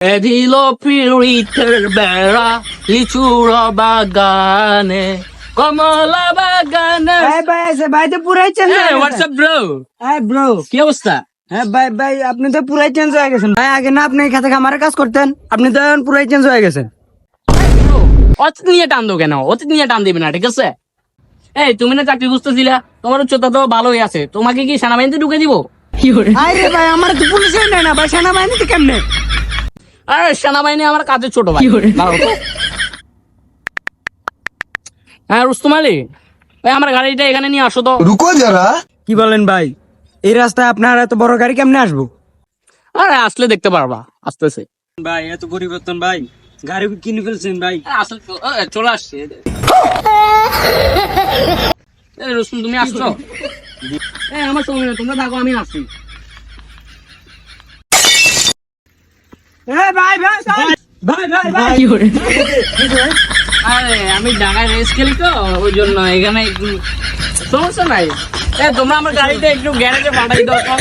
দিল পিড়িতের বেড়া লিচুর বাগানে কমলা বাগানে। ভাই আছে ভাই, তো পুরাই চেঞ্জ হয়ে গেছে। হোয়াটসঅ্যাপ ব্রো, হ্যাঁ ব্রো। কি অবস্থা? হ্যাঁ ভাই আপনি তো পুরাই চেঞ্জ হয়ে গেছেন ভাই। আগে না আপনি খেতে খামারের কাজ করতেন, আপনি তো এখন পুরাই চেঞ্জ হয়ে গেছেন। অতীত নিয়ে টান দো কেন? অতীত নিয়ে টান দিবে না, ঠিক আছে? এই তুমি না চাকরি খুঁজতেছিলা, তোমার উচ্চতা তো ভালোই আছে, তোমাকে কি সেনাবাহিনীতে ঢুকে দিব? আরে ভাই আমার তো পুলিশে নেই না ভাই, সেনাবাহিনীতে কেমনে? আরে সেনাবাহিনী আমার কাজের ছোট ভাই। দাঁড়াও তো। হ্যাঁ রুস্তম আলী, ভাই আমার গাড়িটা এখানে নিয়ে আসো তো। रुको जरा। কি বলেন ভাই, এই রাস্তায় আপনার এত বড় গাড়ি কেমনে আসবো? আরে আসলে দেখতে পারবা, আসতেছে। ভাই এত পরিবর্তন ভাই, গাড়ি কিনে ফেলছেন ভাই। আসলে চলে আসছে। রুস্তম তুমি আসছো? আমার সঙ্গে না, তোমরা থাকো, আমি আসছি। ভাই ভাই ভাই ভাই ভাই আরে আমি ঢাকায় রেস খেলি তো, ওই জন্য এখানে একটু সমস্যা নাই। তোমরা আমার গাড়িটা একটু গ্যারেজে পাঠাই দাও তো।